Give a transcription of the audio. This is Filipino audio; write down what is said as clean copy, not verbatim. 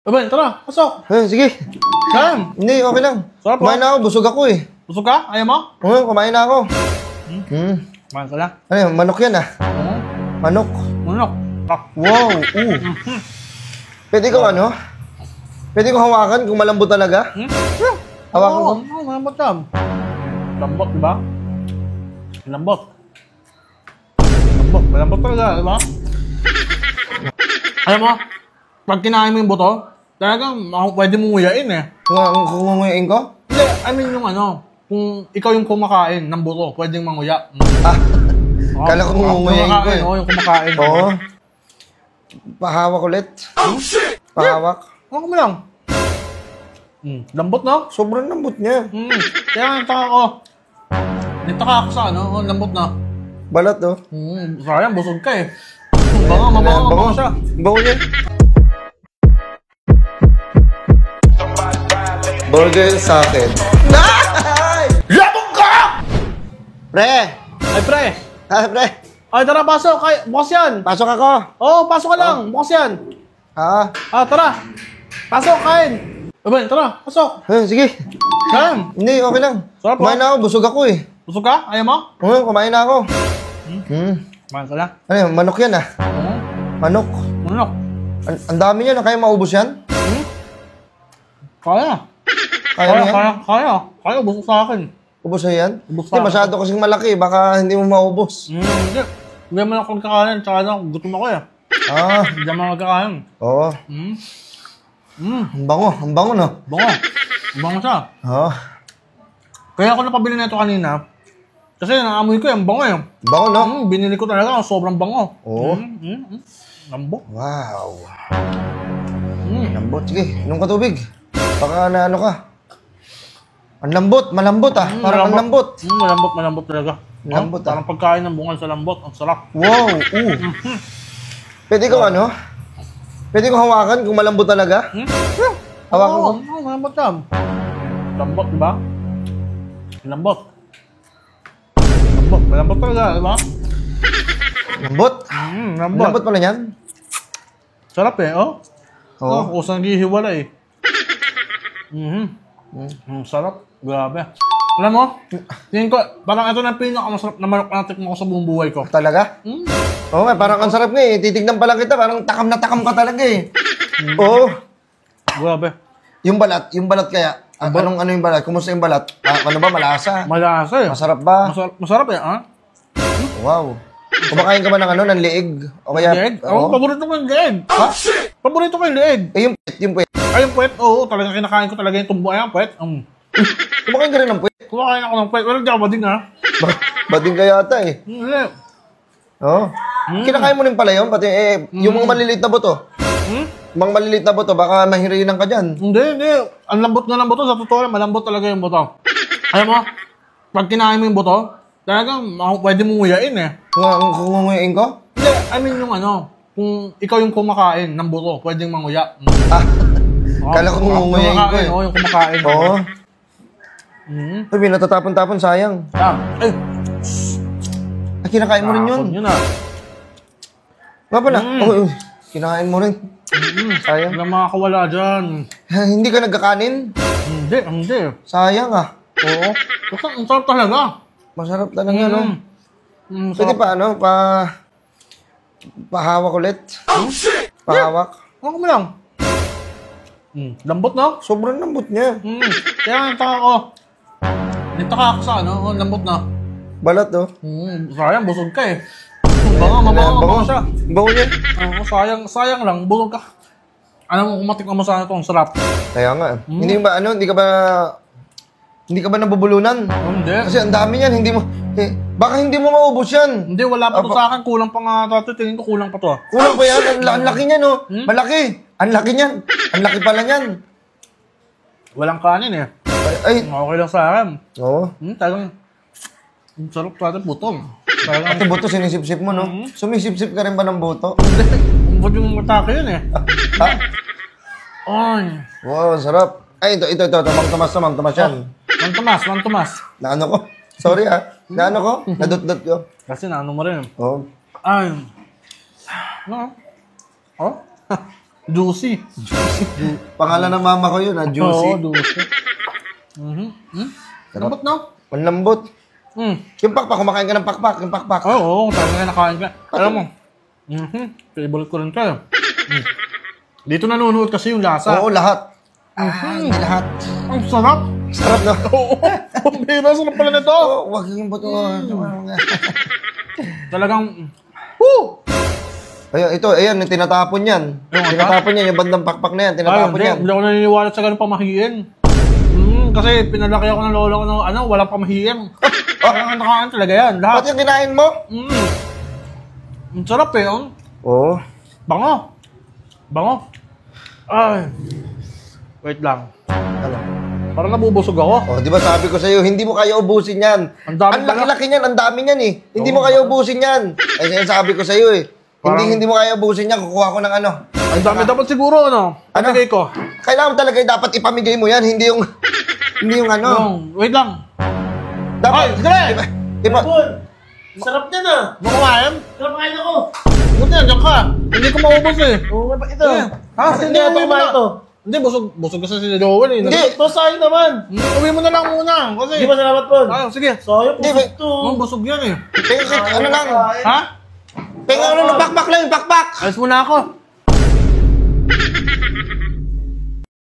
Ben, tara, pasok. Sige. Saan? Hindi, okay lang. Sarap, Kumain na ako, busog ako eh. Busog ka? Ayaw mo? Oo, kumain na ako. Kumain ka lang. Ano yun, manok yan ah. Oo. Manok. Manok. Ah. Wow, Pwede ko ano? Pwede ko hawakan kung malambot talaga? Hawakan ko. Oo, malambot yan. Lambot, di ba? Lambot. Lambot. Malambot talaga, di ba? Alam mo, pag kinain mo yung buto, talagang pwede mong nguyain eh. Kung nguyain ko? Hindi, I mean yung ano, kung ikaw yung kumakain ng buto, pwedeng manguya. Ah, kala ko nguyain ko eh. Oo, yung kumakain. Oo. Pahawak ulit. Oh shit! Pahawak. Ako mo lang. Lambot, no? Sobrang lambot niya. Kaya nagtaka ko. Nagtaka ako sa ano, lambot na. Balat oh. Sayang, busog ka eh. Mabango siya. Bango niya. Burger sa akin. Labog ka! Pre! Ay, pre. Pre! Ay, tara, pasok. Bukas yan. Pasok ako. Oo, pasok ka lang. Bukas yan. Tara. Pasok, kain. Ben, tara, pasok. Sige. Saan? Hindi, okay lang. Sarap, kumain na ako, busog ako eh. Busog ka? Ayaw mo? Oo, kumain na ako. Kumain ka lang. Ano yun, manok yan ah. Oo. Manok. Manok. Ang dami niyan, kaya maubos yan? Kaya. Kaya mo yan? Kaya, busog sa akin. Ubos na yan? Ubos Hindi, na masyado kasing malaki, baka hindi mo maubos. Hindi. Hindi mo ako nagkakain, tsaka lang, gutom ako eh. Hindi mo nagkakain. Oo. Ang bango no? Bango siya. Oo. Kaya ako napabili na ito kanina, kasi naamoy ko yung bango eh. Bango no? Binili ko talaga, sobrang bango. Oo. Lambot. Wow. Lambot, sige, inom ka tubig. Baka na ano ka. Ang lambot, malambot ah. Parang ang lambot. Malambot talaga. Lambot ah. Parang pagkain ng bungal sa lambot, ang sarap. Wow, Pwede ko ano? Pwede ko hawakan kung malambot talaga? Hawakan ko. Oo, malambot yan. Lambot, di ba? Lambot. Malambot talaga, di ba? Lambot? Lambot. Lambot pala yan? Sarap eh, oh. Oo. Kusang naghihiwala eh. Sarap. Grabe. Alam mo, tingin ko, parang ito na pinakamasarap na manok na natikman ko sa buong buhay ko. Talaga? Oo nga, parang ang sarap nga eh. Titignan pa lang kita, parang takam na takam ka talaga eh. Oo. Grabe. Yung balat kaya. Ano yung balat? Kumusta yung balat? Ano ba, malasa? Malasa eh. Masarap ba? Masarap eh, ha? Wow. Kumakain ka ba ng ano, ng leeg? O kaya? Leeg? Oo, paborito ko yung leeg. Ha? Paborito ko yung leeg. Yung puwet. Ay, yung puwet, oo, talagang kinakain ko talaga yung tumbo. Ay, ang puwet. Kumakain ka rin ng puwet? Kumakain ako ng puwet. Pero hindi ako bading, ha? Bading ka yata eh. Hindi. Oo. Kinakain mo rin pala yun, pati yung mga maliliit na buto. Mga maliliit na buto, baka mahirinan ka dyan. Hindi. Ang lambot na ng buto, sa totoo lang, malambot talaga yung buto. Alam mo, pag kinain mo yung buto, talagang pwede mong nguyain eh. Kung nguyain ko? Hindi, I mean yung ano, kung ikaw yung kumakain ng buto, pwedeng manguya. Kala ko kung nguyain ko eh. Oo, yung kumakain. Oo. Ay, natatapon-tapon, sayang. Ay, kinakain mo rin yun. Yun ah. Nga pala. Kinakain mo rin. Sayang. Walang makakawala dyan. Hindi ka nagkakanin? Hindi. Sayang ah. Oo. Basta ang sarap talaga. Masarap talaga, no? Pwede pa, ano? Pahawak ulit. Pahawak. Ako mo lang. Lambot, no? Sobrang lambot niya. Kaya nagtaka ko. Nagtaka ako sa ano, lambot na. Balat, oh. Sayang, busog ka eh. Mabango siya. Bango niya. Oo, sayang lang, busog ka. Alam mo, kung matikman mo sana itong sarap. Kaya nga. Hindi ka ba nabubulunan? Hindi. Kasi ang dami niyan, hindi mo... baka hindi mo maubos yan. Hindi, wala pa to sa akin. Kulang pa nga dati. Tingin ko kulang pa to. Kulang pa yan. Ang laki niyan, oh. Malaki. Ang laki niyan. Ang laki pala niyan. Walang kanin eh. Ay. Okay lang sa akin. Oo. Talagang... Ang sarap natin butong. Pati buto, sinisip-sip mo, no? Sumisip-sip ka rin ba ng buto? Hindi. Umbod yung matake yun eh. Ay. Wow, sarap. Ay, ito. Mang Tomas yan. Mang Tomas. Naano ko? Sorry Naano ko? Nadot-dot ko. Kasi naano mo rin. Oo. Ay. No. Oh? Juicy. Pangalan ng mama ko yun, Oo, Juicy. juicy. Lambot, no? Manlambot. Mm. Yung pakpak, kumakain ka ng pakpak, yung pakpak. Oo, talaga nakain ka. Alam mo, favorite ko rin ka. Dito nanonood kasi yung lasa. Oo, lahat. Lahat. Ang sarap. Sarap na. Oo, ang bira, sarap pala nito. Oo, wag yung buto. Talagang, woo! Ayun, ito, ayan, yung tinatapon yan. Tinatapon yan, yung bandang pakpak na yan, tinatapon yan. Hindi ako naniniwala sa ganun pamahiin. Kasi pinalaki ako ng lolo ko ng walang pamahiin. Ang nakakaan talaga yan, lahat. Ba't yung kinain mo? Ang sarap eh, Oo. Bango. Bango. Ay. Wait lang. Ano? Parang nabubusog ako. Oh, di ba sabi ko sa'yo, hindi mo kaya ubusin yan. Ang dami laki-laki niyan, ang dami niyan eh. Hindi mo kaya ubusin yan. Ay, sabi ko sa'yo eh. Hindi mo kaya ubusin yan, kukuha ko ng ano. Ang dami dapat siguro, pamigay ko. Kailangan talaga dapat ipamigay mo yan, hindi yung... hindi yung ano. Wait lang. Dapat... Ay, sige! Iba... Sarap niya na. Mo kumain? Sarap kain ako. Buti yan, diyan ka. Hindi ko maubos eh. Oo nga ba ito? Ha? Hindi ako kumain ito. Hindi, busog kasi si Joel eh. Hindi. Ito sa'yo naman. Uwi mo na lang muna. Kasi... Di ba salamat po? Sige. Sa'yo po Hindi, ito. Busog yan eh. Ano lang. Ha? Penga ano ng pakpak lang, yung pakpak. Alis muna ako.